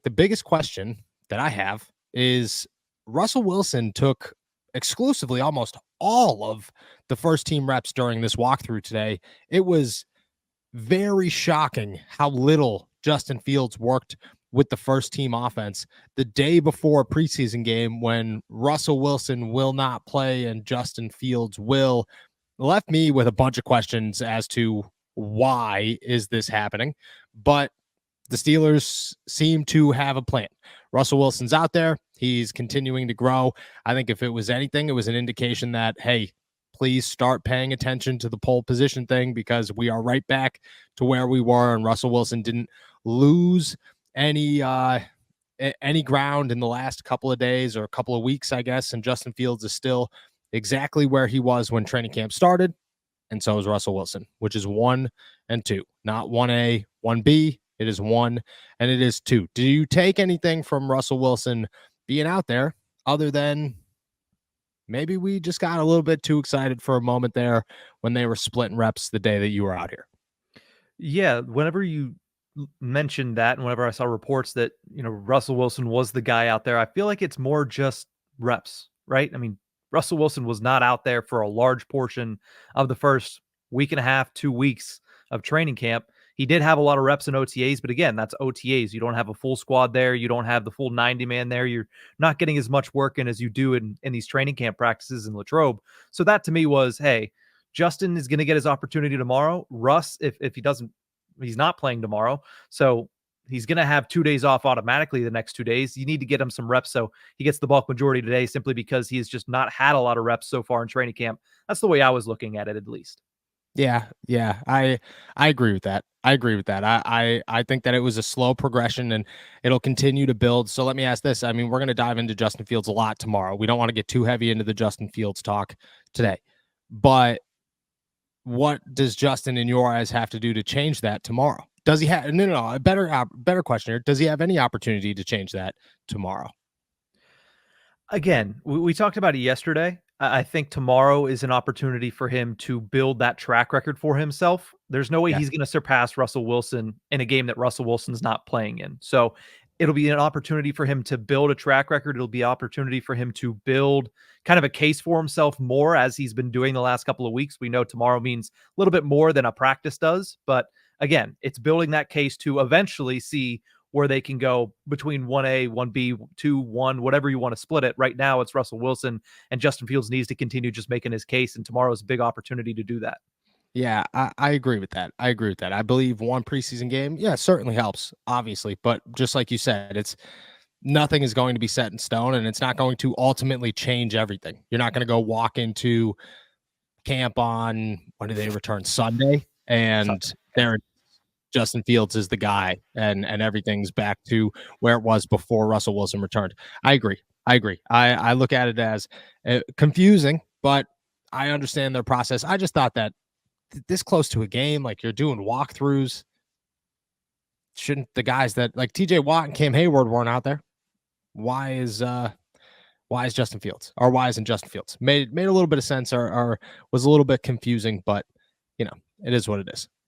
The biggest question that I have is Russell Wilson took exclusively almost all of the first team reps during this walkthrough today. It was very shocking how little Justin Fields worked with the first team offense the day before a preseason game when Russell Wilson will not play and Justin Fields will. Left me with a bunch of questions as to why is this happening, but the Steelers seem to have a plan. Russell Wilson's out there. He's continuing to grow. I think if it was anything, it was an indication that, hey, please start paying attention to the pole position thing because we are right back to where we were. And Russell Wilson didn't lose any ground in the last couple of days or a couple of weeks, I guess. And Justin Fields is still exactly where he was when training camp started. And so is Russell Wilson, which is 1 and 2, not 1A, 1B. It is 1 and it is 2. Do you take anything from Russell Wilson being out there other than maybe we just got a little bit too excited for a moment there when they were splitting reps the day that you were out here? Yeah, whenever you mentioned that, and whenever I saw reports that Russell Wilson was the guy out there, I feel like it's more just reps, right? I mean, Russell Wilson was not out there for a large portion of the first week and a half, 2 weeks of training camp. He did have a lot of reps in OTAs, but again, that's OTAs. You don't have a full squad there. You don't have the full 90 man there. You're not getting as much work in as you do in these training camp practices in Latrobe. So that to me was, hey, Justin is going to get his opportunity tomorrow. Russ, if he doesn't, he's not playing tomorrow. So he's going to have 2 days off automatically the next 2 days. You need to get him some reps so he gets the bulk majority today simply because he's just not had a lot of reps so far in training camp. That's the way I was looking at it, at least. Yeah. I agree with that. I agree with that. I think that it was a slow progression and it'll continue to build. So let me ask this. I mean, we're going to dive into Justin Fields a lot tomorrow. We don't want to get too heavy into the Justin Fields talk today. But what does Justin, in your eyes, have to do to change that tomorrow? Does he have no, a better question here. Does he have any opportunity to change that tomorrow? Again, we talked about it yesterday. I think tomorrow is an opportunity for him to build that track record for himself. There's no way Yeah. he's going to surpass Russell Wilson in a game that Russell Wilson's not playing in. So it'll be an opportunity for him to build a track record. It'll be an opportunity for him to build kind of a case for himself more as he's been doing the last couple of weeks. We know tomorrow means a little bit more than a practice does. But again, it's building that case to eventually see where they can go between 1A, 1B, 2, 1, whatever you want to split it. Right now, it's Russell Wilson, and Justin Fields needs to continue just making his case, and tomorrow is a big opportunity to do that. Yeah, I agree with that. I agree with that. I believe one preseason game, yeah, certainly helps, obviously. But just like you said, it's nothing is going to be set in stone and it's not going to ultimately change everything. You're not going to go walk into camp on when do they return? Sunday, So, and there Justin Fields is the guy and everything's back to where it was before Russell Wilson returned. I agree. I agree. I look at it as confusing, but I understand their process. I just thought that this close to a game, like you're doing walkthroughs, shouldn't the guys that like TJ Watt and Cam Hayward weren't out there? Why is Justin Fields or why isn't Justin Fields? Made a little bit of sense or was a little bit confusing, but it is what it is.